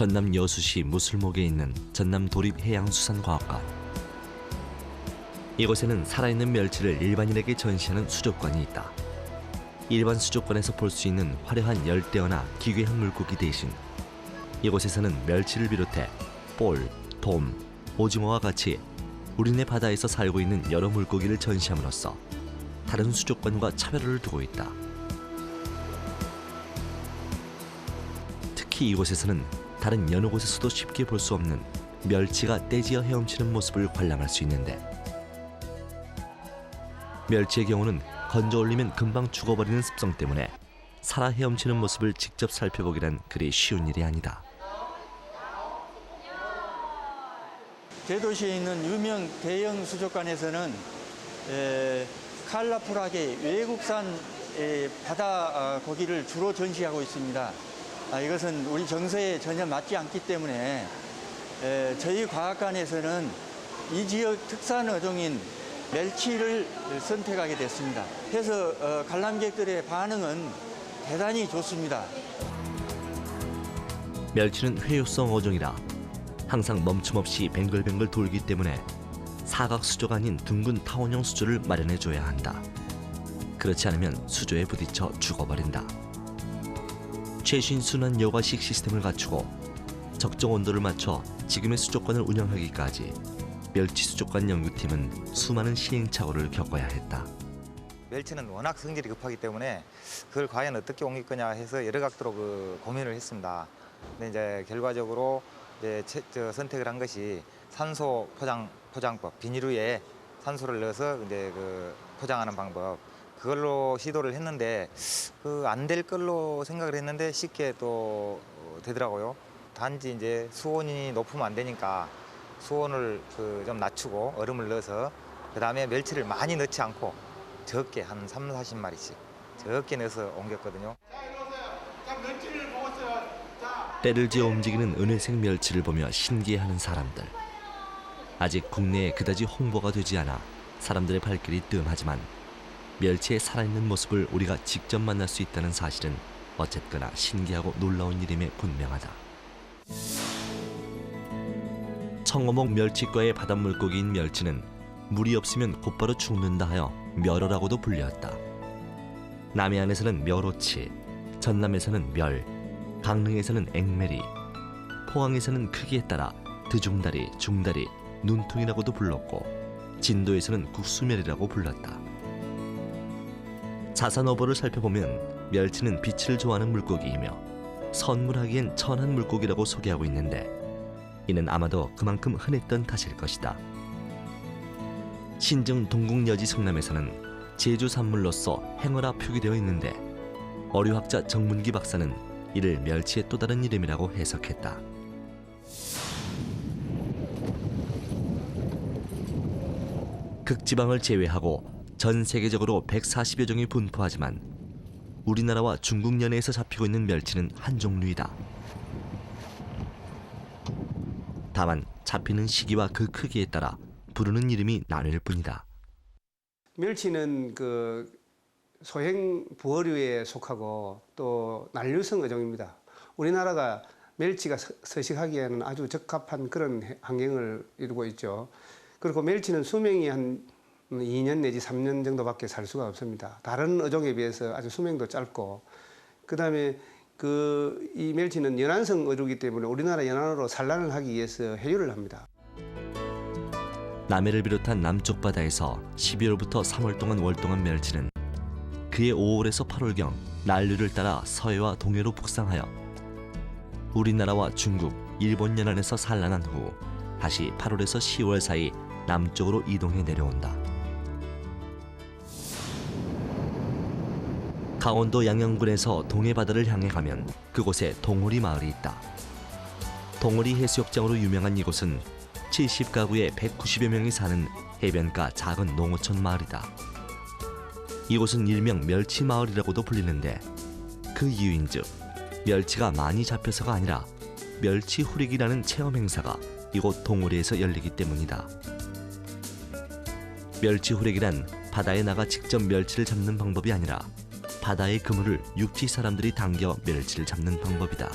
전남 여수시 무술목에 있는 전남도립해양수산과학관. 이곳에는 살아있는 멸치를 일반인에게 전시하는 수족관이 있다. 일반 수족관에서 볼 수 있는 화려한 열대어나 기괴한 물고기 대신 이곳에서는 멸치를 비롯해 볼, 돔, 오징어와 같이 우리네 바다에서 살고 있는 여러 물고기를 전시함으로써 다른 수족관과 차별을 두고 있다. 특히 이곳에서는 다른 여느 곳에서도 쉽게 볼 수 없는 멸치가 떼지어 헤엄치는 모습을 관람할 수 있는데, 멸치의 경우는 건져 올리면 금방 죽어버리는 습성 때문에 살아 헤엄치는 모습을 직접 살펴보기란 그리 쉬운 일이 아니다. 대도시에 있는 유명 대형 수족관에서는 컬러풀하게 외국산 바다 고기를 주로 전시하고 있습니다. 이것은 우리 정서에 전혀 맞지 않기 때문에 저희 과학관에서는 이 지역 특산 어종인 멸치를 선택하게 됐습니다. 그래서 관람객들의 반응은 대단히 좋습니다. 멸치는 회유성 어종이라 항상 멈춤없이 뱅글뱅글 돌기 때문에 사각 수조가 아닌 둥근 타원형 수조를 마련해줘야 한다. 그렇지 않으면 수조에 부딪혀 죽어버린다. 최신 순환 여과식 시스템을 갖추고 적정 온도를 맞춰 지금의 수족관을 운영하기까지 멸치 수족관 연구팀은 수많은 시행착오를 겪어야 했다. 멸치는 워낙 성질이 급하기 때문에 그걸 과연 어떻게 옮길 거냐 해서 여러 각도로 고민을 했습니다. 근데 이제 결과적으로 이제 선택을 한 것이 산소 포장법, 비닐우에 산소를 넣어서 이제 포장하는 방법, 그걸로 시도를 했는데 안 될 걸로 생각을 했는데 쉽게 또 되더라고요. 단지 이제 수온이 높으면 안 되니까 수온을 좀 낮추고 얼음을 넣어서 그다음에 멸치를 많이 넣지 않고 적게 한 30-40마리씩 적게 넣어서 옮겼거든요. 때를 지어 움직이는 은회색 멸치를 보며 신기해하는 사람들. 아직 국내에 그다지 홍보가 되지 않아 사람들의 발길이 뜸하지만 멸치의 살아있는 모습을 우리가 직접 만날 수 있다는 사실은 어쨌거나 신기하고 놀라운 일임에 분명하다. 청어목 멸치과의 바닷물고기인 멸치는 물이 없으면 곧바로 죽는다 하여 멸어라고도 불렸다. 남해안에서는 멸호치, 전남에서는 멸, 강릉에서는 앵메리, 포항에서는 크기에 따라 드중다리, 중다리, 눈통이라고도 불렀고 진도에서는 국수멸이라고 불렀다. 자산어보를 살펴보면 멸치는 빛을 좋아하는 물고기이며 선물하기엔 천한 물고기라고 소개하고 있는데 이는 아마도 그만큼 흔했던 탓일 것이다. 신증 동국여지 성남에서는 제주 산물로서 행어라 표기되어 있는데 어류학자 정문기 박사는 이를 멸치의 또 다른 이름이라고 해석했다. 극지방을 제외하고 전 세계적으로 140여 종이 분포하지만 우리나라와 중국 연해에서 잡히고 있는 멸치는 한 종류이다. 다만 잡히는 시기와 그 크기에 따라 부르는 이름이 나뉠 뿐이다. 멸치는 소행 부어류에 속하고 또 난류성 어종입니다. 우리나라가 멸치가 서식하기에는 아주 적합한 그런 환경을 이루고 있죠. 그리고 멸치는 수명이 한 2년 내지 3년 정도밖에 살 수가 없습니다. 다른 어종에 비해서 아주 수명도 짧고, 그다음에 이 멸치는 연안성 어류이기 때문에 우리나라 연안으로 산란을 하기 위해서 회유를 합니다. 남해를 비롯한 남쪽 바다에서 12월부터 3월 동안 월동한 멸치는 그해 5월에서 8월경 난류를 따라 서해와 동해로 북상하여 우리나라와 중국, 일본 연안에서 산란한 후 다시 8월에서 10월 사이 남쪽으로 이동해 내려온다. 강원도 양양군에서 동해 바다를 향해 가면 그곳에 동호리 마을이 있다. 동호리 해수욕장으로 유명한 이곳은 70가구에 190여 명이 사는 해변가 작은 농어촌 마을이다. 이곳은 일명 멸치 마을이라고도 불리는데 그 이유인즉 멸치가 많이 잡혀서가 아니라 멸치 후리기라는 체험 행사가 이곳 동호리에서 열리기 때문이다. 멸치 후리기란 바다에 나가 직접 멸치를 잡는 방법이 아니라 바다의 그물을 육지 사람들이 당겨 멸치를 잡는 방법이다.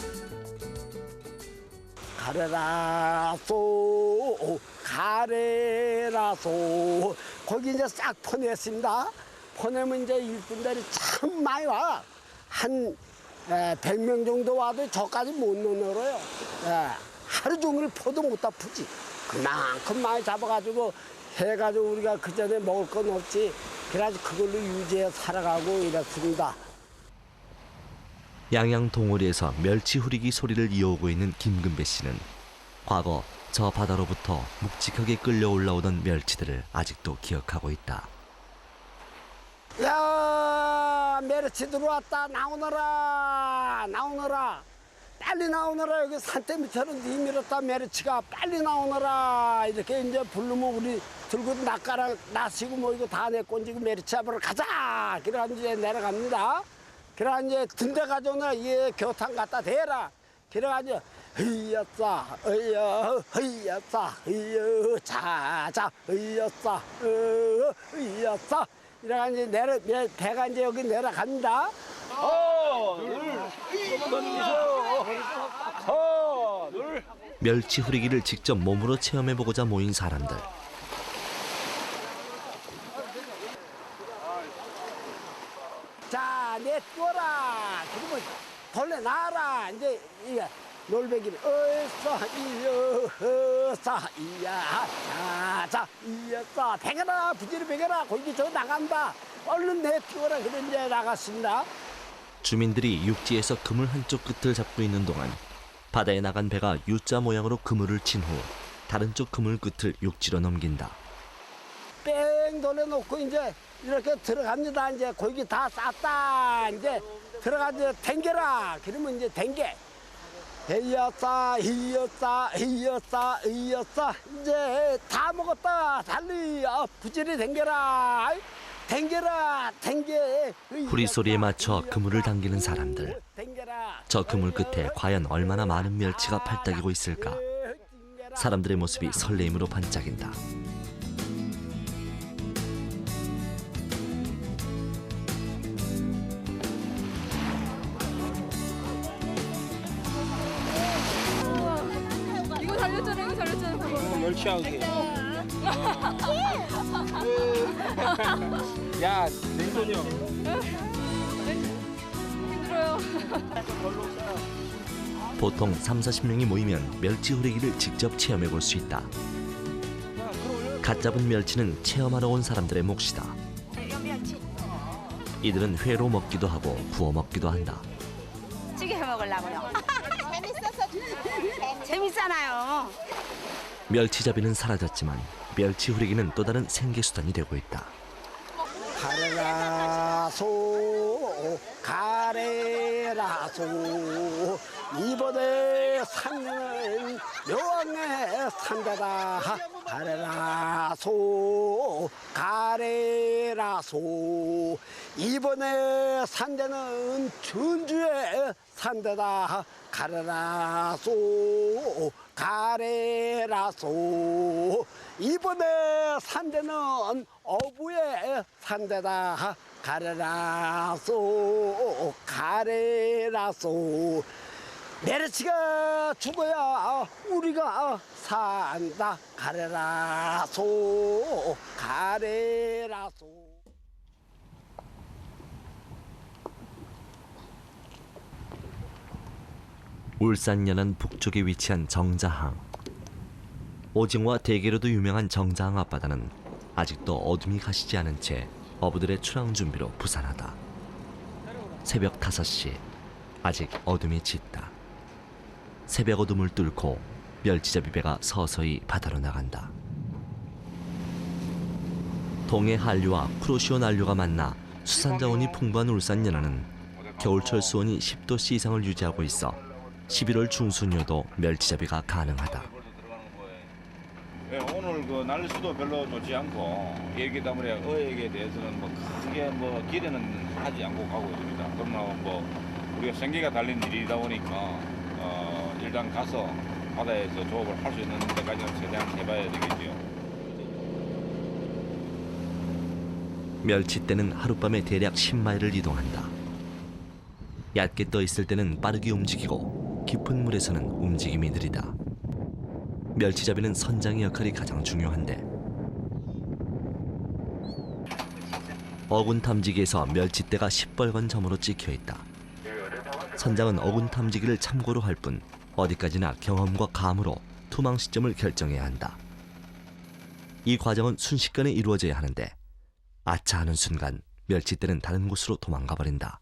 가래라 소 가래라 소 거기 이제 싹 퍼냈습니다. 퍼내면 이제 일꾼들이 참 많이 와. 한 100명 정도 와도 저까지 못 넣어요. 하루 종일 퍼도 못 다 푸지. 그만큼 많이 잡아가지고 해가지고 우리가 그 전에 먹을 건 없지. 그래가지고 그걸로 유지해 살아가고 이랬습니다. 양양 동호리에서 멸치 후리기 소리를 이어오고 있는 김금배 씨는 과거 저 바다로부터 묵직하게 끌려 올라오던 멸치들을 아직도 기억하고 있다. 야, 메르치 들어왔다. 나오너라. 나오너라. 빨리 나오너라. 여기 산대 밑으로 내밀었다. 메르치가 빨리 나오너라. 이렇게 이제 부르면 우리 들고 낚시고 뭐 이거 다 내꼰지고 메르치 잡으러 가자. 그래가지고 이제 내려갑니다. 그래가지고 이제 등대 가져오나 얘 교탕 갖다 대라. 그래가지고 으였싸 으였싸 으여 자자 으였싸 으였싸 이래가지고 이제 배가 이제 여기 내려갑니다. 멸치 후리기를 직접 몸으로 체험해보고자 모인 사람들. 자, 내 뛰어라. 그리고 벌레 나와라. 이제 이게 놀배기를 어서 이어서 이야 자자 이어서 배겨라 부지리 배겨라 거기 저 나간다. 얼른 내 뛰어라. 그래 이제 나갔습니다. 주민들이 육지에서 그물 한쪽 끝을 잡고 있는 동안 바다에 나간 배가 U자 모양으로 그물을 친 후 다른 쪽 그물 끝을 육지로 넘긴다. 뺑 돌려놓고 이제 이렇게 들어갑니다. 이제 고기 다 쌌다. 이제 들어가서 댕겨라. 그러면 이제 댕겨. 이었어, 이었어, 이었어, 이었어. 이제 다 먹었다. 달리 부지리 댕겨라. 댕겨라, 댕겨. 후리 소리에 맞춰 그물을 당기는 사람들. 저 그물 끝에 과연 얼마나 많은 멸치가 팔딱이고 있을까? 사람들의 모습이 설레임으로 반짝인다. 이거 살렸잖아 그거. 멸치하게. 야, 냉동이요. 힘들어요. 보통 30-40명이 모이면 멸치 후리기를 직접 체험해 볼 수 있다. 갓 잡은 멸치는 체험하러 온 사람들의 몫이다. 이들은 회로 먹기도 하고 구워 먹기도 한다. 찌개 해 먹으려고요. 재밌잖아요. 멸치잡이는 사라졌지만 멸치 후리기는 또 다른 생계수단이 되고 있다. 가래라 소 가래라 소 이번에 산은 묘왕의 산대다. 가래라 소 가래라 소 이번에 산대는 전주의 산대다. 가래라 소 가래라 소 이번에 산대는 어부의 산대다. 가래라 소 가래라 소 메르치가 죽어야 우리가 산다. 가래라 소 가래라 소. 울산 연안 북쪽에 위치한 정자항. 오징어와 대게로도 유명한 정자항 앞바다는 아직도 어둠이 가시지 않은 채 어부들의 출항 준비로 부산하다. 새벽 5시, 아직 어둠이 짙다. 새벽 어둠을 뚫고 멸치잡이 배가 서서히 바다로 나간다. 동해 한류와 쿠로시오 난류가 만나 수산 자원이 풍부한 울산 연안은 겨울철 수온이 10도씨 이상을 유지하고 있어 11월 중순이어도 멸치잡이가 가능하다. 네, 오늘 그 날씨도 별로 좋지 않고 얘기 때문에 어획에 대해서는 뭐 크게 뭐 기대는 하지 않고 가고 있습니다. 그러나 뭐 우리가 생계가 달린 일이다 보니까 일단 가서 바다에서 조업을 할 수 있는 데까지는 최대한 해봐야 되겠죠. 멸치떼는 하룻밤에 대략 10마일을 이동한다. 얕게 떠 있을 때는 빠르게 움직이고 깊은 물에서는 움직임이 느리다. 멸치잡이는 선장의 역할이 가장 중요한데 어군 탐지기에서 멸치대가 시뻘건 점으로 찍혀 있다. 선장은 어군 탐지기를 참고로 할 뿐 어디까지나 경험과 감으로 투망 시점을 결정해야 한다. 이 과정은 순식간에 이루어져야 하는데 아차 하는 순간 멸치대는 다른 곳으로 도망가 버린다.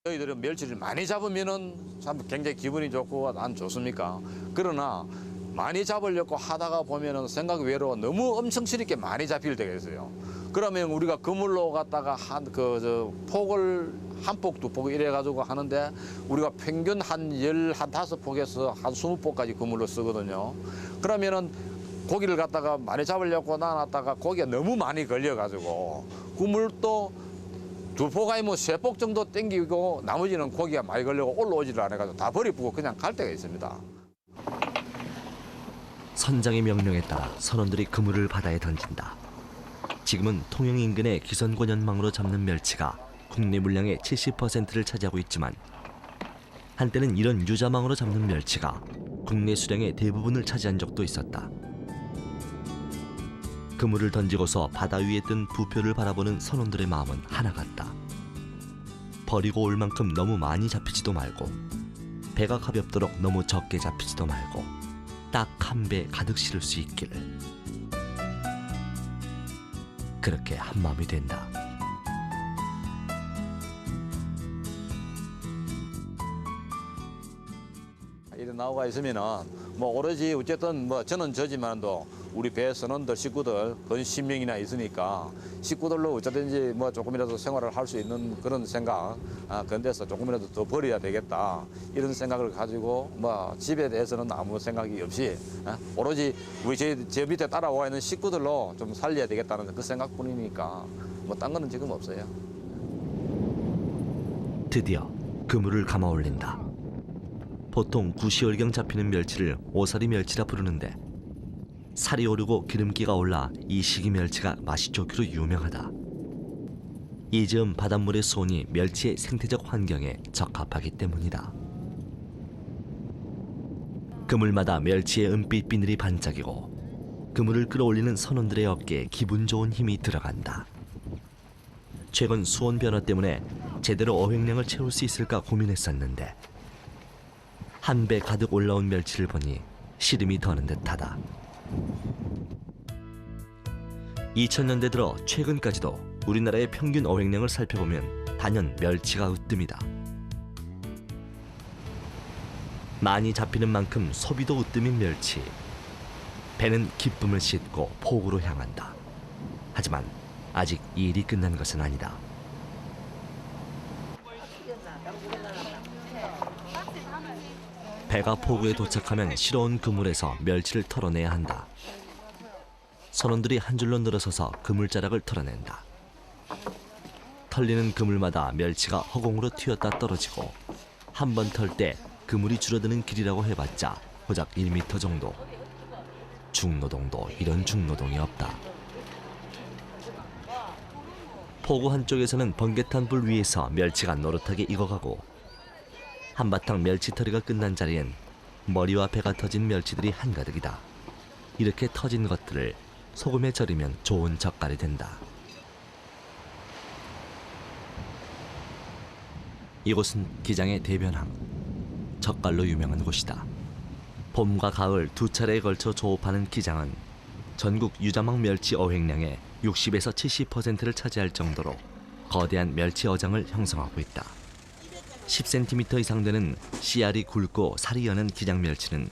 저희들은 멸치를 많이 잡으면은 참 굉장히 기분이 좋고 난 좋습니까? 그러나 많이 잡으려고 하다가 보면은 생각 외로 너무 엄청스럽게 많이 잡힐 때가 있어요. 그러면 우리가 그물로 갖다가 폭을 한 폭, 두 폭 이래 가지고 하는데 우리가 평균 한 15폭에서 한 20폭까지 그물로 쓰거든요. 그러면은 고기를 갖다가 많이 잡으려고 놔놨다가 고기가 너무 많이 걸려 가지고 그물도 두 폭 아니면 세 폭 정도 땡기고 나머지는 고기가 많이 걸려고 올라오지를 않아가지고 다 버리고 그냥 갈 때가 있습니다. 선장의 명령에 따라 선원들이 그물을 바다에 던진다. 지금은 통영 인근의 기선권 연망으로 잡는 멸치가 국내 물량의 70%를 차지하고 있지만 한때는 이런 유자망으로 잡는 멸치가 국내 수량의 대부분을 차지한 적도 있었다. 그물을 던지고서 바다 위에 뜬 부표를 바라보는 선원들의 마음은 하나 같다. 버리고 올 만큼 너무 많이 잡히지도 말고 배가 가볍도록 너무 적게 잡히지도 말고 딱 한 배 가득 실을 수 있기를. 그렇게 한마음이 된다. 이래 나와 있으면은 뭐 오로지 어쨌든 뭐 저는 저지만도 우리 배 선원들 식구들 건 10명이나 있으니까 식구들로 어쩌든지 뭐 조금이라도 생활을 할 수 있는 그런 생각, 그런데서 조금이라도 더 버려야 되겠다 이런 생각을 가지고 뭐 집에 대해서는 아무 생각이 없이 오로지 우리 제 밑에 따라와 있는 식구들로 좀 살려야 되겠다는 그 생각뿐이니까 뭐 딴 거는 지금 없어요. 드디어 그물을 감아 올린다. 보통 9시월경 잡히는 멸치를 오사리 멸치라 부르는데 살이 오르고 기름기가 올라 이 시기 멸치가 맛이 좋기로 유명하다. 이 즈음 바닷물의 수온이 멸치의 생태적 환경에 적합하기 때문이다. 그물마다 멸치의 은빛 비늘이 반짝이고 그물을 끌어올리는 선원들의 어깨에 기분 좋은 힘이 들어간다. 최근 수온 변화 때문에 제대로 어획량을 채울 수 있을까 고민했었는데 한 배 가득 올라온 멸치를 보니 시름이 더는 듯하다. 2000년대 들어 최근까지도 우리나라의 평균 어획량을 살펴보면 단연 멸치가 으뜸이다. 많이 잡히는 만큼 소비도 으뜸인 멸치. 배는 기쁨을 싣고 포구로 향한다. 하지만 아직 이 일이 끝난 것은 아니다. 배가 포구에 도착하면 실어온 그물에서 멸치를 털어내야 한다. 선원들이 한 줄로 늘어서서 그물자락을 털어낸다. 털리는 그물마다 멸치가 허공으로 튀었다 떨어지고 한 번 털 때 그물이 줄어드는 길이라고 해봤자 고작 1m 정도. 중노동도 이런 중노동이 없다. 포구 한쪽에서는 번개탄 불 위에서 멸치가 노릇하게 익어가고 한바탕 멸치털이가 끝난 자리엔 머리와 배가 터진 멸치들이 한가득이다. 이렇게 터진 것들을 소금에 절이면 좋은 젓갈이 된다. 이곳은 기장의 대변항, 젓갈로 유명한 곳이다. 봄과 가을 두 차례에 걸쳐 조업하는 기장은 전국 유자망 멸치 어획량의 60에서 70%를 차지할 정도로 거대한 멸치 어장을 형성하고 있다. 10cm 이상 되는 씨알이 굵고 살이 여는 기장 멸치는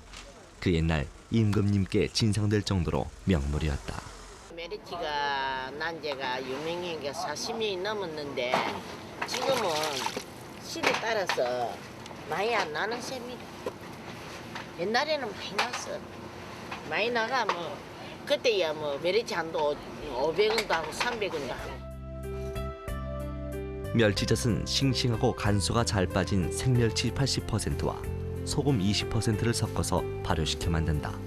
그 옛날 임금님께 진상될 정도로 명물이었다. 멸치가 난제가 유명한 게 40년이 넘었는데 지금은 시대에 따라서 많이 안 나는 셈이다. 옛날에는 많이 났어. 많이 나가 뭐 그때야 뭐 멸치 한도 500원도 하고 300원도 하고. 멸치젓은 싱싱하고 간수가 잘 빠진 생멸치 80%와 소금 20%를 섞어서 발효시켜 만든다.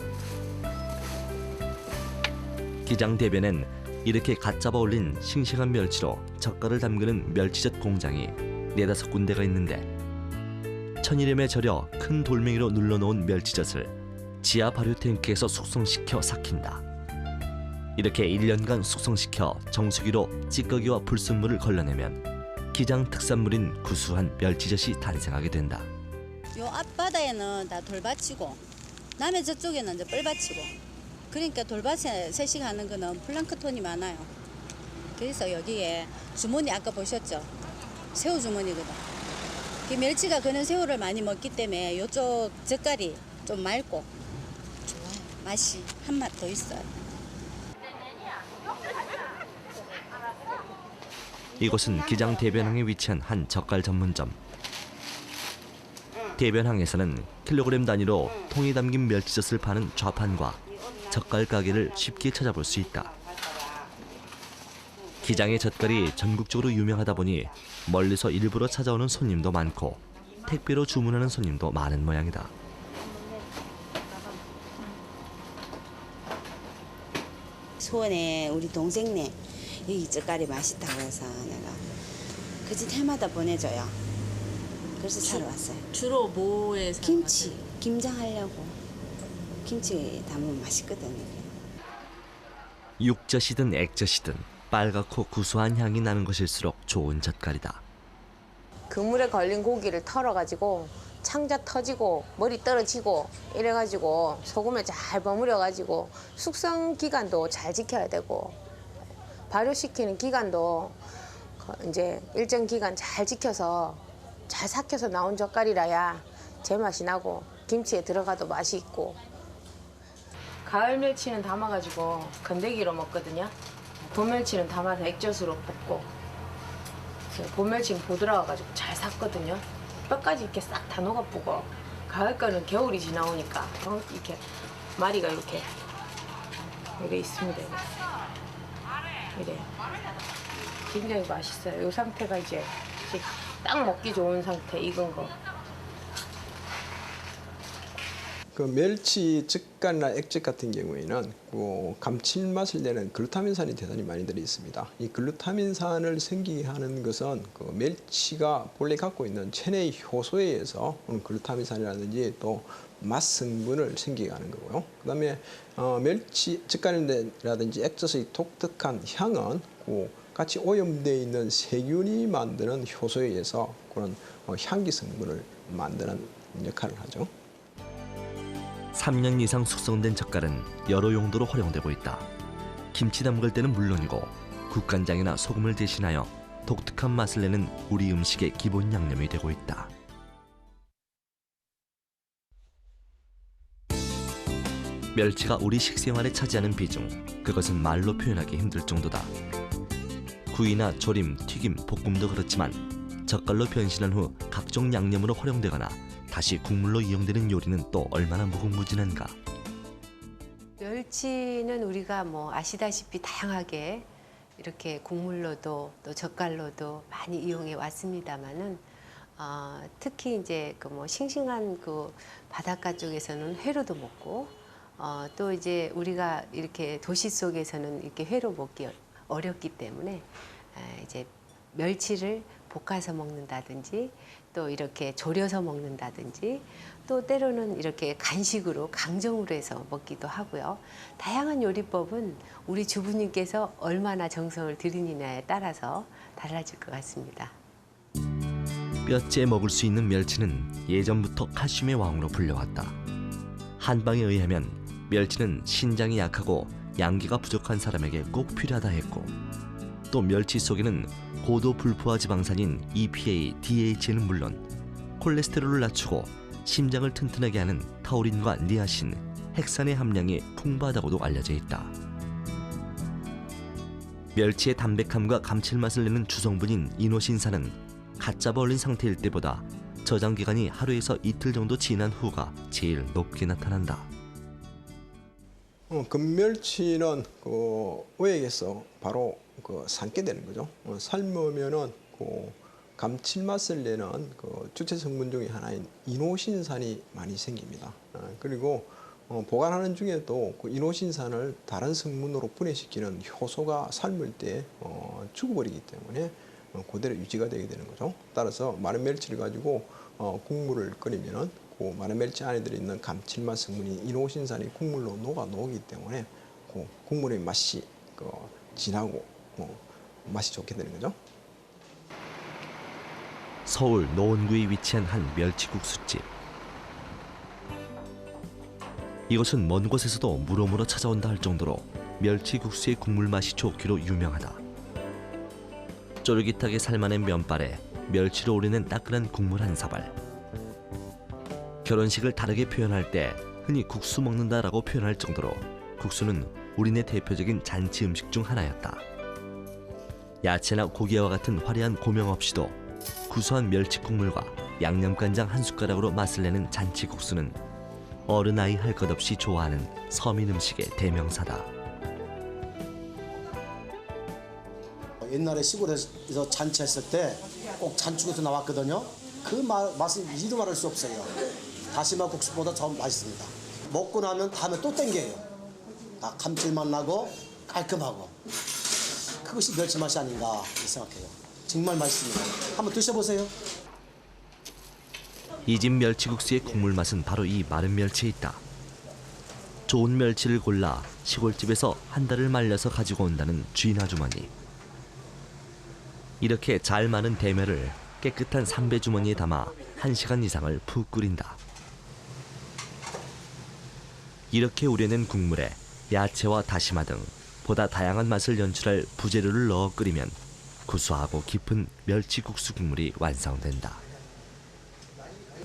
기장 대변엔 이렇게 갓 잡아 올린 싱싱한 멸치로 젓갈을 담그는 멸치젓 공장이 4-5군데가 있는데 천일염에 절여 큰 돌멩이로 눌러놓은 멸치젓을 지하 발효 탱크에서 숙성시켜 삭힌다. 이렇게 1년간 숙성시켜 정수기로 찌꺼기와 불순물을 걸러내면 기장 특산물인 구수한 멸치젓이 탄생하게 된다. 요 앞바다에는 다 돌밭이고 남해 저쪽에는 이제 뻘밭이고, 그러니까 돌밭에 세식하는 거는 플랑크톤이 많아요. 그래서 여기에 주머니 아까 보셨죠? 새우 주머니거든. 그 멸치가 그런 새우를 많이 먹기 때문에 이쪽 젓갈이 좀 맑고 좋아요. 맛이 한 맛 더 있어요. 이곳은 기장 대변항에 위치한 한 젓갈 전문점. 대변항에서는 킬로그램 단위로 통에 담긴 멸치젓을 파는 좌판과 젓갈 가게를 쉽게 찾아볼 수 있다. 기장의 젓갈이 전국적으로 유명하다 보니 멀리서 일부러 찾아오는 손님도 많고 택배로 주문하는 손님도 많은 모양이다. 소원에 우리 동생네 이 젓갈이 맛있다고 해서 내가 그 집 해마다 보내줘요. 그래서 사러 왔어요. 주로 뭐에 김치, 김장하려고. 김치 담으면 맛있거든요. 육젓이든 액젓이든 빨갛고 구수한 향이 나는 것일수록 좋은 젓갈이다. 그물에 걸린 고기를 털어가지고 창자 터지고 머리 떨어지고 이래가지고 소금에 잘 버무려가지고 숙성 기간도 잘 지켜야 되고 발효시키는 기간도 이제 일정 기간 잘 지켜서 잘 삭혀서 나온 젓갈이라야 제맛이 나고 김치에 들어가도 맛이 있고. 가을 멸치는 담아가지고 건더기로 먹거든요. 봄 멸치는 담아서 액젓으로 볶고. 봄 멸치는 보드라워가지고 잘 삭거든요. 뼈까지 이렇게 싹 다 녹아보고. 가을 거는 겨울이 지나오니까 이렇게 마리가 이렇게 있습니다. 이래. 굉장히 맛있어요. 이 상태가 이제 딱 먹기 좋은 상태, 익은 거. 그 멸치 젓갈이나 액젓 같은 경우에는 그 감칠맛을 내는 글루타민산이 대단히 많이 들어 있습니다. 이 글루타민산을 생기게 하는 것은 그 멸치가 본래 갖고 있는 체내 효소에 의해서 글루타민산이라든지 또 맛 성분을 생기게 하는 거고요. 그다음에 멸치 젓갈이라든지 액젓의 독특한 향은 그 같이 오염되어 있는 세균이 만드는 효소에 의해서 그런 향기 성분을 만드는 역할을 하죠. 3년 이상 숙성된 젓갈은 여러 용도로 활용되고 있다. 김치 담글 때는 물론이고 국간장이나 소금을 대신하여 독특한 맛을 내는 우리 음식의 기본 양념이 되고 있다. 멸치가 우리 식생활에 차지하는 비중, 그것은 말로 표현하기 힘들 정도다. 구이나 조림, 튀김, 볶음도 그렇지만 젓갈로 변신한 후 각종 양념으로 활용되거나 다시 국물로 이용되는 요리는 또 얼마나 무궁무진한가. 멸치는 우리가 뭐 아시다시피 다양하게 이렇게 국물로도 또 젓갈로도 많이 이용해 왔습니다만은 특히 이제 그 뭐 싱싱한 그 바닷가 쪽에서는 회로도 먹고 또 이제 우리가 이렇게 도시 속에서는 이렇게 회로 먹기 어렵기 때문에 이제 멸치를 볶아서 먹는다든지 또 이렇게 졸여서 먹는다든지 또 때로는 이렇게 간식으로 강정으로 해서 먹기도 하고요. 다양한 요리법은 우리 주부님께서 얼마나 정성을 들이느냐에 따라서 달라질 것 같습니다. 뼈째 먹을 수 있는 멸치는 예전부터 칼슘의 왕으로 불려왔다. 한방에 의하면 멸치는 신장이 약하고 양기가 부족한 사람에게 꼭 필요하다 했고 또 멸치 속에는 고도 불포화 지방산인 EPA, DHA는 물론 콜레스테롤을 낮추고 심장을 튼튼하게 하는 타우린과 니아신, 핵산의 함량이 풍부하다고도 알려져 있다. 멸치의 담백함과 감칠맛을 내는 주성분인 이노신산은 갓 잡아 얼린 상태일 때보다 저장 기간이 하루에서 이틀 정도 지난 후가 제일 높게 나타난다. 금멸치는 어획에서 바로 삶게 되는 거죠. 삶으면은 감칠맛을 내는 주체 성분 중에 하나인 이노신산이 많이 생깁니다. 그리고 보관하는 중에도 이노신산을 다른 성분으로 분해시키는 효소가 삶을 때 죽어버리기 때문에 그대로 유지가 되게 되는 거죠. 따라서 마른 멸치를 가지고 국물을 끓이면은 그 마른 멸치 안에 들어있는 감칠맛 성분이 이노신산이 국물로 녹아 녹기 때문에 그 국물의 맛이 진하고 맛이 좋게 되는 거죠. 서울 노원구에 위치한 한 멸치국수집. 이곳은 먼 곳에서도 물어물어 찾아온다 할 정도로 멸치국수의 국물 맛이 좋기로 유명하다. 쫄깃하게 삶아낸 면발에 멸치로 우리는 따끈한 국물 한 사발. 결혼식을 다르게 표현할 때 흔히 국수 먹는다라고 표현할 정도로 국수는 우리네 대표적인 잔치 음식 중 하나였다. 야채나 고기와 같은 화려한 고명 없이도 구수한 멸치 국물과 양념간장 한 숟가락으로 맛을 내는 잔치국수는 어른 아이 할 것 없이 좋아하는 서민 음식의 대명사다. 옛날에 시골에서 잔치했을 때 꼭 잔치국수 나왔거든요. 그 맛은 이루 말할 수 없어요. 다시마 국수보다 더 맛있습니다. 먹고 나면 다음에 또 땡겨요. 감칠맛 나고 깔끔하고 그것이 멸치 맛이 아닌가 생각해요. 정말 맛있습니다. 한번 드셔보세요. 이 집 멸치국수의 국물 맛은 바로 이 마른 멸치에 있다. 좋은 멸치를 골라 시골집에서 한 달을 말려서 가지고 온다는 주인 아주머니. 이렇게 잘 마른 대멸을 깨끗한 삼배 주머니에 담아 1시간 이상을 푹 끓인다. 이렇게 우려낸 국물에 야채와 다시마 등 보다 다양한 맛을 연출할 부재료를 넣어 끓이면 구수하고 깊은 멸치국수 국물이 완성된다.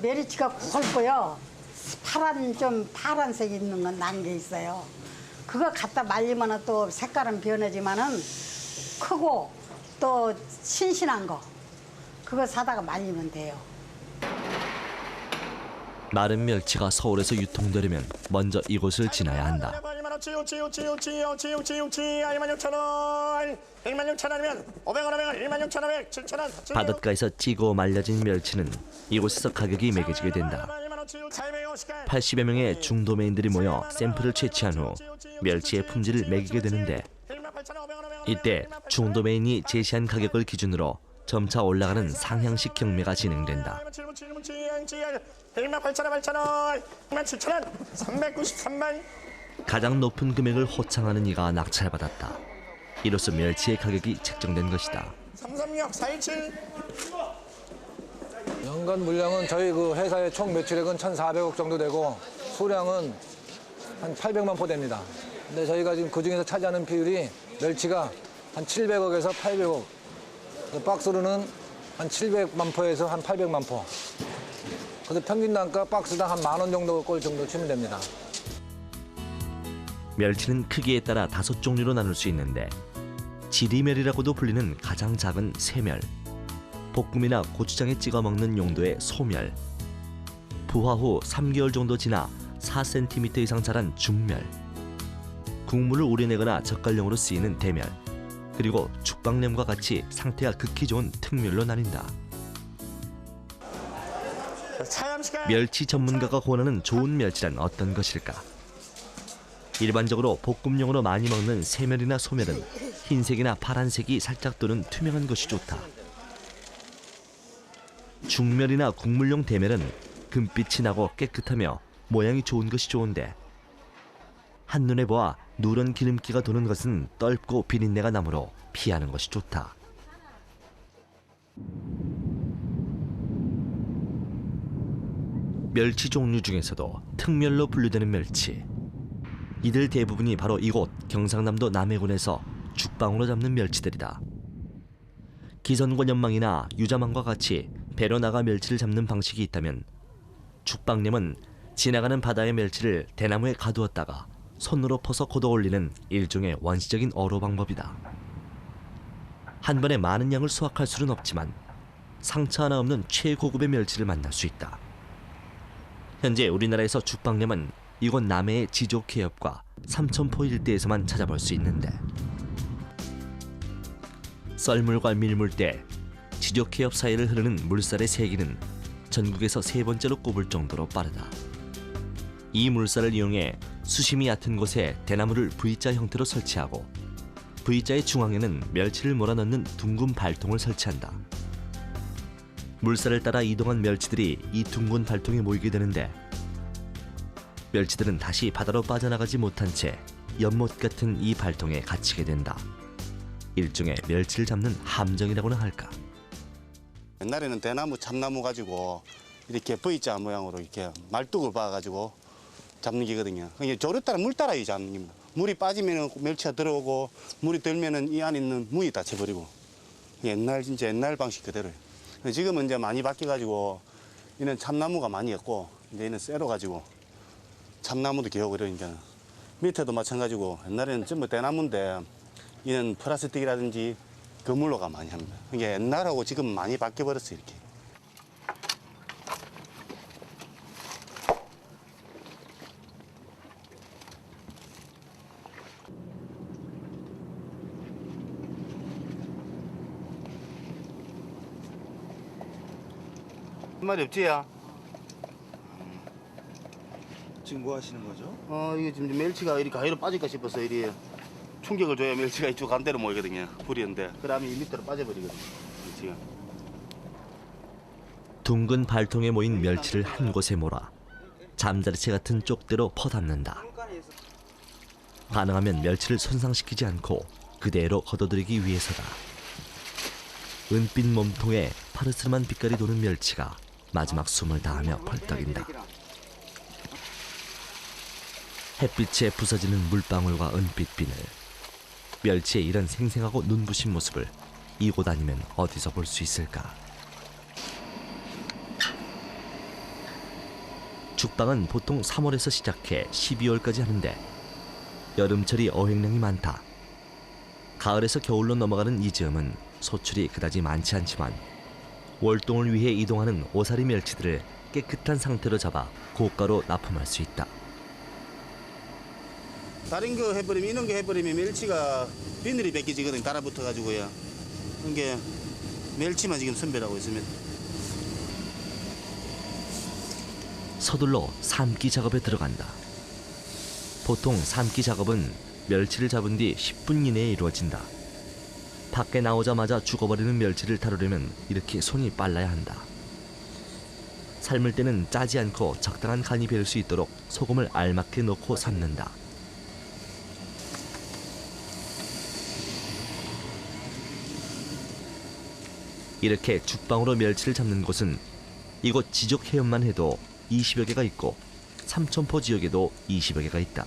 멸치가 굵고요. 파란색 있는 건 난 게 있어요. 그거 갖다 말리면 또 색깔은 변하지만은 크고 또 신신한 거. 그거 사다가 말리면 돼요. 마른 멸치가 서울에서 유통되려면 먼저 이곳을 지나야 한다. 바닷가에서 찌고 말려진 멸치는 이곳에서 가격이 매겨지게 된다. 80여 명의 중도매인들이 모여 샘플을 채취한 후 멸치의 품질을 매기게 되는데 이때 중도매인이 제시한 가격을 기준으로 점차 올라가는 상향식 경매가 진행된다. 가장 높은 금액을 호창하는 이가 낙찰받았다. 이로써 멸치의 가격이 책정된 것이다. 336-417 연간 물량은 저희 그 회사의 총 매출액은 1,400억 정도 되고 수량은 한 800만 포 됩니다. 근데 저희가 지금 그중에서 차지하는 비율이 멸치가 한 700억에서 800억, 박스로는 한 700만 포에서 한 800만 포. 그래서 평균 단가 박스당 한 10,000원 정도 꼴 정도 치면 됩니다. 멸치는 크기에 따라 5종류로 나눌 수 있는데 지리멸이라고도 불리는 가장 작은 새멸, 볶음이나 고추장에 찍어 먹는 용도의 소멸, 부화 후 3개월 정도 지나 4cm 이상 자란 중멸, 국물을 우려내거나 젓갈용으로 쓰이는 대멸, 그리고 죽방냄과 같이 상태가 극히 좋은 특멸로 나뉜다. 멸치 전문가가 권하는 좋은 멸치란 어떤 것일까? 일반적으로 볶음용으로 많이 먹는 새멸이나 소멸은 흰색이나 파란색이 살짝 도는 투명한 것이 좋다. 중멸이나 국물용 대멸은 금빛이 나고 깨끗하며 모양이 좋은 것이 좋은데 한눈에 보아 누런 기름기가 도는 것은 떫고 비린내가 나므로 피하는 것이 좋다. 멸치 종류 중에서도 특멸로 분류되는 멸치. 이들 대부분이 바로 이곳 경상남도 남해군에서 죽방으로 잡는 멸치들이다. 기선권 연망이나 유자망과 같이 배로 나가 멸치를 잡는 방식이 있다면 죽방냄은 지나가는 바다의 멸치를 대나무에 가두었다가 손으로 퍼서 걷어 올리는 일종의 원시적인 어로 방법이다. 한 번에 많은 양을 수확할 수는 없지만 상처 하나 없는 최고급의 멸치를 만날 수 있다. 현재 우리나라에서 죽방냄은 이곳 남해의 지족해협과 삼천포 일대에서만 찾아볼 수 있는데 썰물과 밀물 때 지족해협 사이를 흐르는 물살의 세기는 전국에서 3번째로 꼽을 정도로 빠르다. 이 물살을 이용해 수심이 얕은 곳에 대나무를 V자 형태로 설치하고 V자의 중앙에는 멸치를 몰아넣는 둥근 발통을 설치한다. 물살을 따라 이동한 멸치들이 이 둥근 발통에 모이게 되는데 멸치들은 다시 바다로 빠져나가지 못한 채 연못 같은 이 발통에 갇히게 된다. 일종의 멸치를 잡는 함정이라고나 할까. 옛날에는 대나무, 참나무 가지고 이렇게 V자 모양으로 이렇게 말뚝을 박아가지고 잡는 게거든요. 조류 따라 물 따라 잡는 겁니다. 물이 빠지면 멸치가 들어오고 물이 들면은 이 안에 있는 무이 다쳐버리고 진짜 옛날 방식 그대로예요. 지금은 이제 많이 바뀌어가지고 이는 참나무가 많이 없고 이제 이는 쇠로 가지고 참나무도 겨우고 이러니까 밑에도 마찬가지고 옛날에는 전부 대나무인데 이는 플라스틱이라든지 그물로가 많이 합니다. 이게 옛날하고 지금 많이 바뀌어버렸어요 이렇게. 한 마리 없지야? 지금 뭐 하시는 거죠? 이게 지금 멸치가 이리 가위로 빠질까 싶어서 이리 충격을 줘야 멸치가 이쪽 안대로 모이거든요. 불이었는데 그러면 이 밑으로 빠져버리거든요. 멸치가. 둥근 발통에 모인 멸치를 한 곳에 몰아 잠자리채 같은 쪽대로 퍼담는다. 가능하면 멸치를 손상시키지 않고 그대로 걷어들이기 위해서다. 은빛 몸통에 파르스름한 빛깔이 도는 멸치가 마지막 숨을 다하며 펄떡인다. 햇빛에 부서지는 물방울과 은빛 비늘. 멸치의 이런 생생하고 눈부신 모습을 이곳 아니면 어디서 볼 수 있을까? 죽방은 보통 3월에서 시작해 12월까지 하는데 여름철이 어획량이 많다. 가을에서 겨울로 넘어가는 이 즈음은 소출이 그다지 많지 않지만 월동을 위해 이동하는 오사리 멸치들을 깨끗한 상태로 잡아 고가로 납품할 수 있다. 다른 거 해버리면 이런 거 해버리면 멸치가 비늘이 벗겨지거든요. 달아붙어가지고요. 이게 멸치만 지금 선별하고 있습니다. 서둘러 삶기 작업에 들어간다. 보통 삶기 작업은 멸치를 잡은 뒤 10분 이내에 이루어진다. 밖에 나오자마자 죽어버리는 멸치를 다루려면 이렇게 손이 빨라야 한다. 삶을 때는 짜지 않고 적당한 간이 배일 수 있도록 소금을 알맞게 넣고 삶는다. 이렇게 죽방으로 멸치를 잡는 곳은 이곳 지족 해협만 해도 20여 개가 있고 삼천포 지역에도 20여 개가 있다.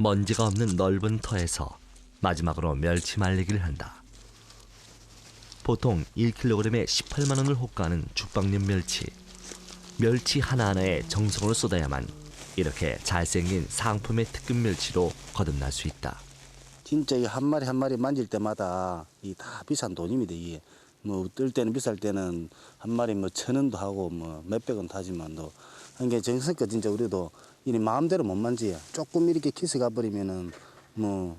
먼지가 없는 넓은 터에서 마지막으로 멸치 말리기를 한다. 보통 1kg에 18만 원을 호가하는 죽방염 멸치. 멸치 하나하나에 정성을 쏟아야만 이렇게 잘생긴 상품의 특급 멸치로 거듭날 수 있다. 진짜 이 한 마리 한 마리 만질 때마다 이 다 비싼 돈입니다. 이게 뭐 뜰 때는 비쌀 때는 한 마리 뭐 1,000원도 하고 뭐 몇백 원도 하지만도 이게 정성껏 진짜 우리도 이 마음대로 못 만지요. 조금 이렇게 키스 가버리면은 뭐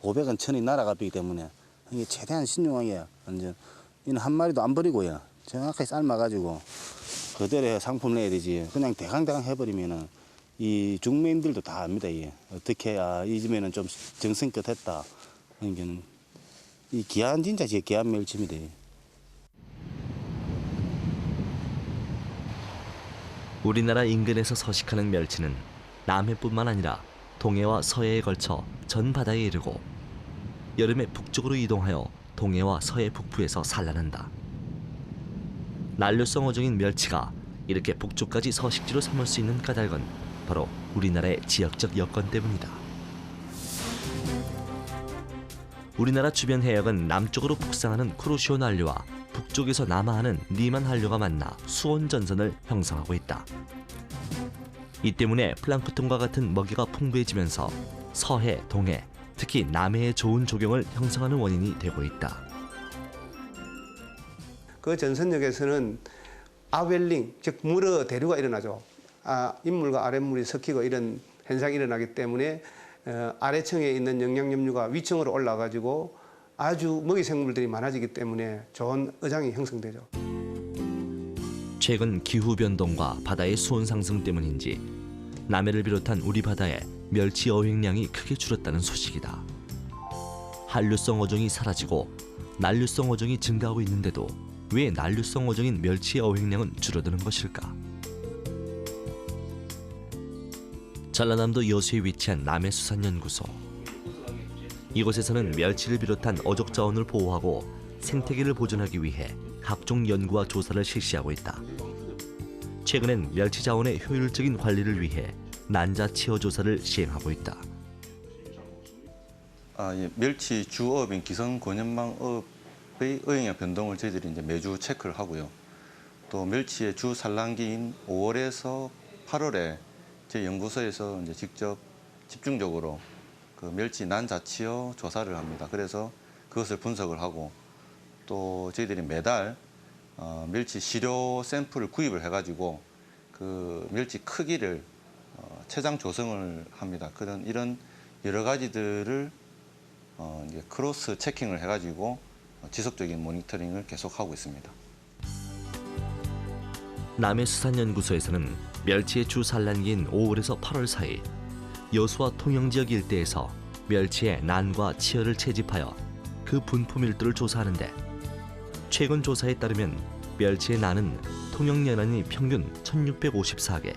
500원 1,000원이 날아가 버리기 때문에 이게 최대한 신중하게 완전 이는 한 마리도 안 버리고요. 정확하게 삶아가지고 그대로 상품 내야 되지. 그냥 대강대강 해버리면은 이 중매인들도 다 압니다. 이게 어떻게 이 집에는 좀 정성껏 했다. 그러니까 이 귀한 진짜 귀한 멸치입니다. 우리나라 인근에서 서식하는 멸치는 남해뿐만 아니라 동해와 서해에 걸쳐 전 바다에 이르고 여름에 북쪽으로 이동하여 동해와 서해 북부에서 산란한다. 난류성 어종인 멸치가 이렇게 북쪽까지 서식지로 삼을 수 있는 까닭은 바로 우리나라의 지역적 여건 때문이다. 우리나라 주변 해역은 남쪽으로 북상하는 쿠로시오 난류와 북쪽에서 남하하는 니만 한류가 만나 수온 전선을 형성하고 있다. 이 때문에 플랑크톤과 같은 먹이가 풍부해지면서 서해, 동해, 특히 남해의 좋은 조경을 형성하는 원인이 되고 있다. 그 전선역에서는 아웰링, 즉 물의 대류가 일어나죠. 인물과 아랫물이 섞이고 이런 현상이 일어나기 때문에 아래층에 있는 영양염류가 위층으로 올라가지고 아주 먹이 생물들이 많아지기 때문에 좋은 어장이 형성되죠. 최근 기후 변동과 바다의 수온 상승 때문인지 남해를 비롯한 우리 바다에 멸치 어획량이 크게 줄었다는 소식이다. 한류성 어종이 사라지고 난류성 어종이 증가하고 있는데도 왜 난류성 어종인 멸치의 어획량은 줄어드는 것일까? 전라남도 여수에 위치한 남해수산연구소. 이곳에서는 멸치를 비롯한 어족 자원을 보호하고 생태계를 보존하기 위해 각종 연구와 조사를 실시하고 있다. 최근엔 멸치 자원의 효율적인 관리를 위해 난자치어 조사를 시행하고 있다. 멸치 주어업인 기성곤연망업의 어획량 변동을 저희들이 이제 매주 체크를 하고요. 또 멸치의 주 산란기인 5월에서 8월에 저희 연구소에서 이제 직접 집중적으로 그 멸치 난자치어 조사를 합니다. 그래서 그것을 분석을 하고 또 저희들이 매달 멸치 시료 샘플을 구입을 해가지고 그 멸치 크기를 체장 조성을 합니다. 이런 여러 가지들을 이제 크로스 체킹을 해가지고 지속적인 모니터링을 계속하고 있습니다. 남해수산연구소에서는 멸치의 주 산란기인 5월에서 8월 사이 여수와 통영 지역 일대에서 멸치의 난과 치어를 채집하여 그 분포 밀도를 조사하는데 최근 조사에 따르면 멸치의 난은 통영 연안이 평균 1654개,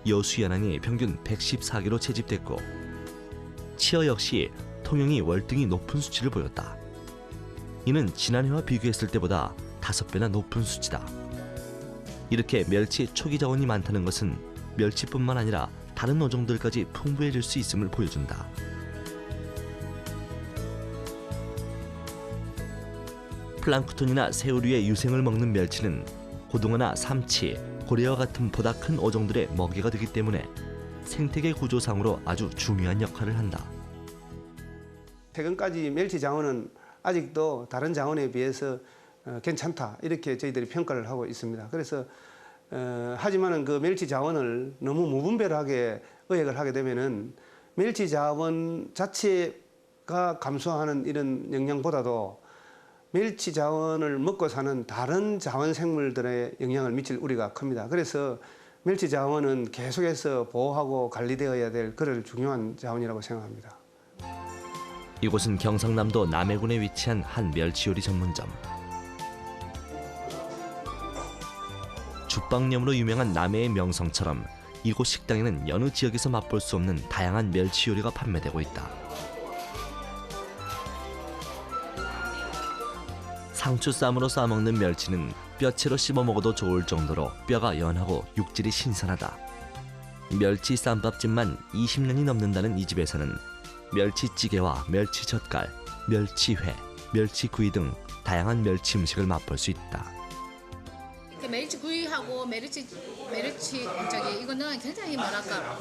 여수 연안이 평균 114개로 채집됐고 치어 역시 통영이 월등히 높은 수치를 보였다. 이는 지난해와 비교했을 때보다 5배나 높은 수치다. 이렇게 멸치 초기 자원이 많다는 것은 멸치뿐만 아니라 다른 어종들까지 풍부해질 수 있음을 보여준다. 플랑크톤이나 새우류의 유생을 먹는 멸치는 고등어나 삼치, 고래와 같은 보다 큰 어종들의 먹이가 되기 때문에 생태계 구조상으로 아주 중요한 역할을 한다. 최근까지 멸치 자원은 아직도 다른 자원에 비해서 괜찮다 이렇게 저희들이 평가를 하고 있습니다. 그래서 하지만은 그 멸치 자원을 너무 무분별하게 어획을 하게 되면은 멸치 자원 자체가 감소하는 이런 영향보다도 멸치 자원을 먹고 사는 다른 자원 생물들의 영향을 미칠 우려가 큽니다. 그래서 멸치 자원은 계속해서 보호하고 관리되어야 될 그런 중요한 자원이라고 생각합니다. 이곳은 경상남도 남해군에 위치한 한 멸치 요리 전문점. 죽방염으로 유명한 남해의 명성처럼 이곳 식당에는 여느 지역에서 맛볼 수 없는 다양한 멸치 요리가 판매되고 있다. 상추쌈으로 싸먹는 멸치는 뼈채로 씹어 먹어도 좋을 정도로 뼈가 연하고 육질이 신선하다. 멸치 쌈밥집만 20년이 넘는다는 이 집에서는 멸치찌개와 멸치젓갈, 멸치회, 멸치구이 등 다양한 멸치 음식을 맛볼 수 있다. 멸치구이하고 멸치 이거는 굉장히 뭐랄까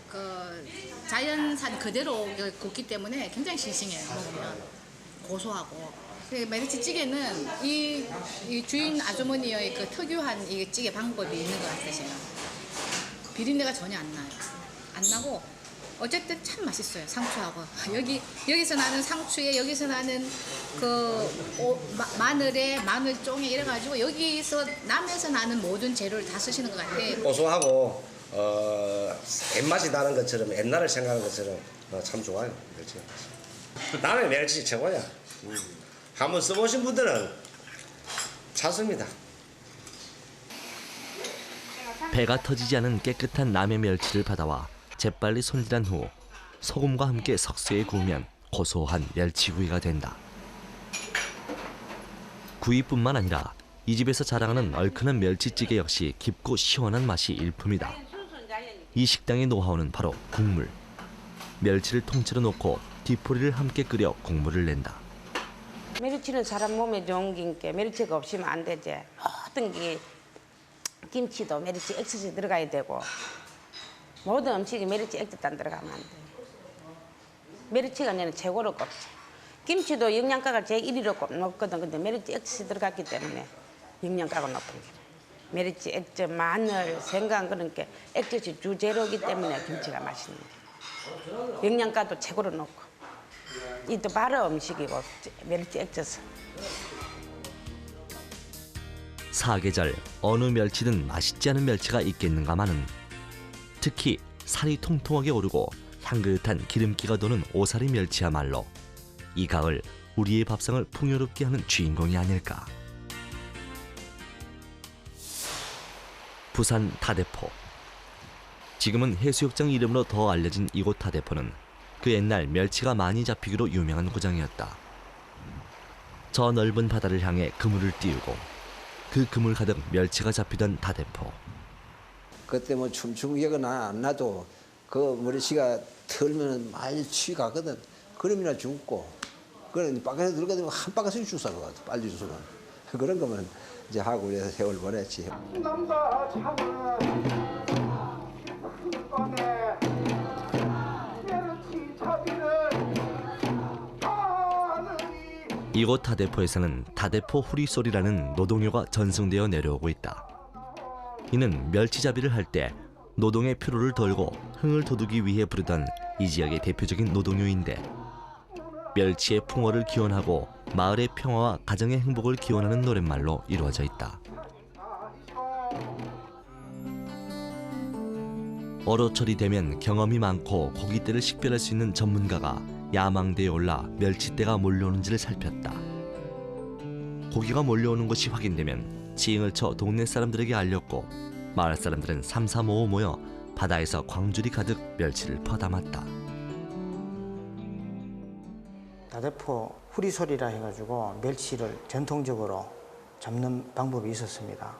그 자연산 그대로 굽기 때문에 굉장히 싱싱해요. 먹으면 고소하고. 멸치찌개는 이 주인 아주머니의 그 특유한 이 찌개 방법이 있는 것 같으세요. 비린내가 전혀 안 나요. 안 나고 어쨌든 참 맛있어요. 상추하고 여기서 나는 상추에 여기서 나는 마늘에 마늘종에 이래가지고 여기서 남에서 나는 모든 재료를 다 쓰시는 것 같아요. 고소하고 입맛이 나는 것처럼 옛날을 생각하는 것처럼 참 좋아요. 멸치. 남의 멸치 최고야. 한번 써보신 분들은 찾습니다. 배가 터지지 않은 깨끗한 남해 멸치를 받아와 재빨리 손질한 후 소금과 함께 석쇠에 구우면 고소한 멸치구이가 된다. 구이뿐만 아니라 이 집에서 자랑하는 얼큰한 멸치찌개 역시 깊고 시원한 맛이 일품이다. 이 식당의 노하우는 바로 국물. 멸치를 통째로 넣고 뒤포리를 함께 끓여 국물을 낸다. 멸치는 사람 몸에 좋은 게 멸치가 없으면 안 되지. 모든 게 김치도 멸치 액젓이 들어가야 되고 모든 음식이 멸치 액젓 안 들어가면 안 돼. 멸치가 내는 최고로 꼽지. 김치도 영양가가 제일 1위로 높거든. 근데 멸치 액젓이 들어갔기 때문에 영양가가 높은 게. 멸치 액젓, 마늘, 생강 그런 게 액젓이 주재료이기 때문에 김치가 맛있는 게. 영양가도 최고로 높고. 이도 바로 음식이고 멸치 액젓은. 사계절 어느 멸치든 맛있지 않은 멸치가 있겠는가마는 특히 살이 통통하게 오르고 향긋한 기름기가 도는 오사리 멸치야말로 이 가을 우리의 밥상을 풍요롭게 하는 주인공이 아닐까. 부산 다대포. 지금은 해수욕장 이름으로 더 알려진 이곳 다대포는 그 옛날 멸치가 많이 잡히기로 유명한 고장이었다. 저 넓은 바다를 향해 그물을 띄우고 그 그물 가득 멸치가 잡히던 다대포. 그때 뭐 춤추는 기억은 안 나도 그 머리씨가 털면 많이 취 가거든. 그럼이나 죽고 그런 바깥에 들어가면 한 바가지 주사 가 빨리 주소가 그런 거면 이제 하고 그래서 세월 보냈지. 이곳 다대포에서는 다대포 후리소리라는 노동요가 전승되어 내려오고 있다. 이는 멸치잡이를 할 때 노동의 피로를 덜고 흥을 돋우기 위해 부르던 이 지역의 대표적인 노동요인데 멸치의 풍어를 기원하고 마을의 평화와 가정의 행복을 기원하는 노랫말로 이루어져 있다. 어로철이 되면 경험이 많고 고깃대를 식별할 수 있는 전문가가 야망대에 올라 멸치대가 몰려오는지를 살폈다. 고기가 몰려오는 것이 확인되면 지행을 쳐 동네 사람들에게 알렸고 마을 사람들은 삼삼오오 모여 바다에서 광줄이 가득 멸치를 퍼담았다. 다대포 후리소리라 해가지고 멸치를 전통적으로 잡는 방법이 있었습니다.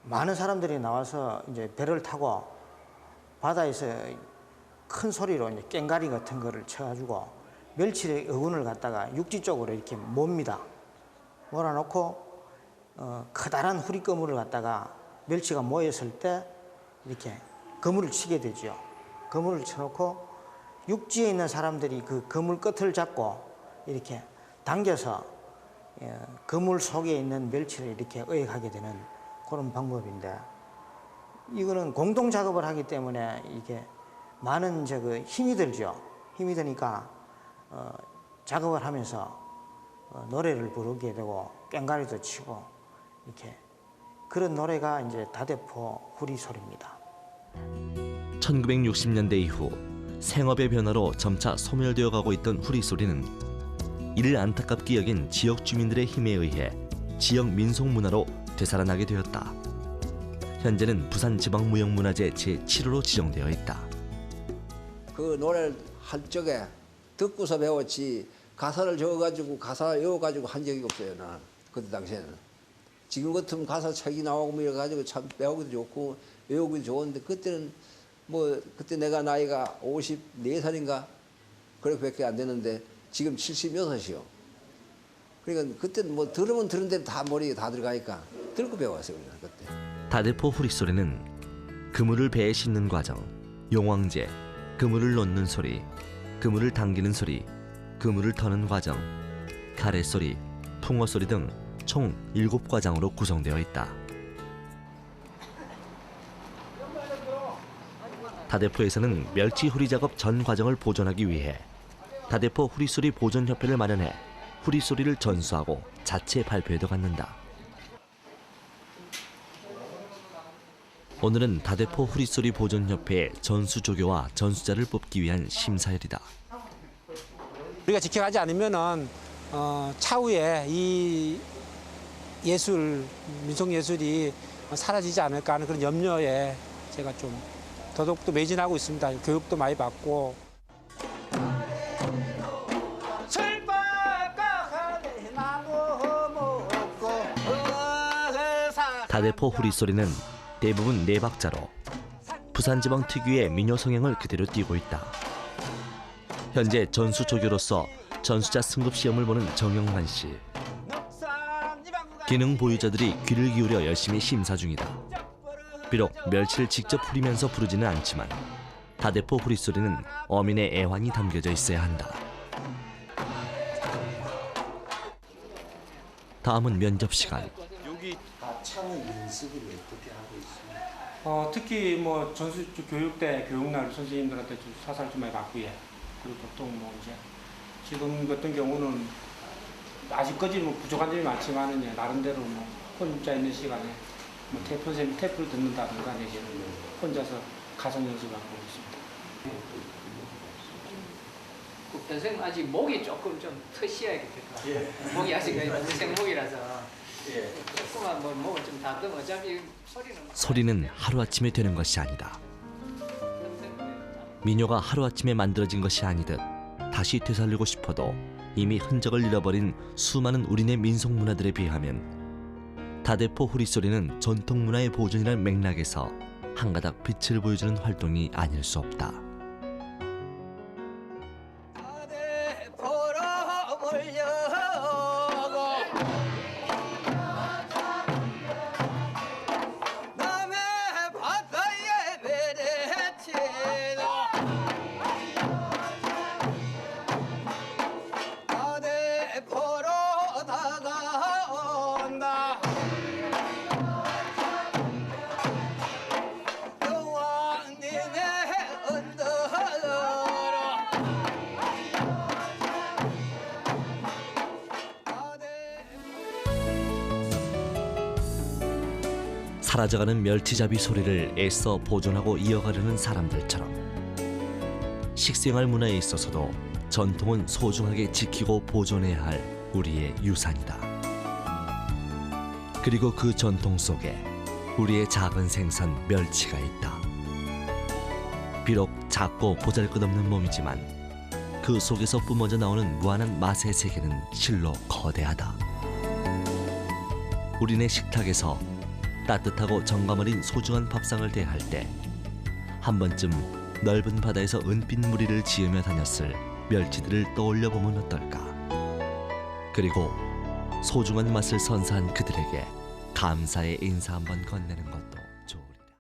많은 사람들이 나와서 이제 배를 타고 바다에서 큰 소리로 이제 깽가리 같은 거를 쳐가지고 멸치의 어군을 갖다가 육지 쪽으로 이렇게 몹니다. 몰아놓고 커다란 후리꺼물을 갖다가 멸치가 모였을 때 이렇게 그물을 치게 되죠. 그물을 쳐놓고 육지에 있는 사람들이 그 그물 끝을 잡고 이렇게 당겨서 그물 속에 있는 멸치를 이렇게 어획하게 되는 그런 방법인데 이거는 공동 작업을 하기 때문에 이게 많은 힘이 들죠. 힘이 드니까 작업을 하면서 노래를 부르게 되고 꽹가리도 치고 이렇게 그런 노래가 이제 다대포 후리소리입니다. 1960년대 이후 생업의 변화로 점차 소멸되어 가고 있던 후리소리는 이를 안타깝게 여긴 지역 주민들의 힘에 의해 지역 민속 문화로 되살아나게 되었다. 현재는 부산지방무형문화재 제7호로 지정되어 있다. 그 노래를 할 적에 듣고서 배웠지 가사를 적어가지고 가사 외워가지고 한 적이 없어요. 난 그때 당시에는. 지금 같으면 가사 책이 나오고 뭐 이래가지고 참 배우기도 좋고 외우기도 좋은데 그때는 뭐 그때 내가 나이가 54살인가 그렇게밖에 안 되는데 지금 76이요. 그러니까 그때는 뭐 들으면 들은 대로 다 머리에 다 들어가니까 들고 배웠어요. 그때. 다대포 후리소리는 그물을 배에 싣는 과정, 용왕제, 그물을 놓는 소리, 그물을 당기는 소리, 그물을 터는 과정, 가래소리, 풍어소리 등 총 7과장으로 구성되어 있다. 다대포에서는 멸치 후리 작업 전 과정을 보존하기 위해 다대포 후리소리 보존협회를 마련해 후리소리를 전수하고 자체 발표에도 갖는다. 오늘은 다대포 후리소리 보존협회의 전수조교와 전수자를 뽑기 위한 심사일이다. 우리가 지켜가지 않으면은 차후에 이 예술, 민속 예술이 사라지지 않을까 하는 그런 염려에 제가 좀 더더욱더 매진하고 있습니다. 교육도 많이 받고. 다대포 후리소리는 대부분 4박자로 부산지방 특유의 민요 성향을 그대로 띠고 있다. 현재 전수조교로서 전수자 승급 시험을 보는 정영만 씨. 기능 보유자들이 귀를 기울여 열심히 심사 중이다. 비록 멸치를 직접 후리면서 부르지는 않지만 다대포 후리소리는 어민의 애환이 담겨져 있어야 한다. 다음은 면접 시간. 여기 가창 연습을 어떻게 하고 있습니까? 특히 뭐 전수 교육대 교육날 선생님들한테 좀 사살 좀 많이 받고요. 그리고 보통 뭐 이제 지금 같은 경우는 아직까지 뭐 부족한 점이 많지만은 나름대로 뭐 혼자 있는 시간에 뭐 테이프를 듣는다든가 내지는 혼자서 가성 연습을 하고 있습니다. 선생님 아직 목이 조금 좀 트셔야겠다. 목이 아직 생목이라서 조금만 뭐 목을 좀 다듬어. 어차피 소리는 하루아침에 되는 것이 아니다. 민요가 하루아침에 만들어진 것이 아니듯 다시 되살리고 싶어도 이미 흔적을 잃어버린 수많은 우리네 민속문화들에 비하면 다대포 후리소리는 전통문화의 보존이라는 맥락에서 한가닥 빛을 보여주는 활동이 아닐 수 없다. 사라져가는 멸치잡이 소리를 애써 보존하고 이어가려는 사람들처럼 식생활 문화에 있어서도 전통은 소중하게 지키고 보존해야 할 우리의 유산이다. 그리고 그 전통 속에 우리의 작은 생선 멸치가 있다. 비록 작고 보잘것없는 몸이지만 그 속에서 뿜어져 나오는 무한한 맛의 세계는 실로 거대하다. 우리네 식탁에서 따뜻하고 정감 어린 소중한 밥상을 대할 때 한 번쯤 넓은 바다에서 은빛 무리를 지으며 다녔을 멸치들을 떠올려 보면 어떨까. 그리고 소중한 맛을 선사한 그들에게 감사의 인사 한번 건네는 것.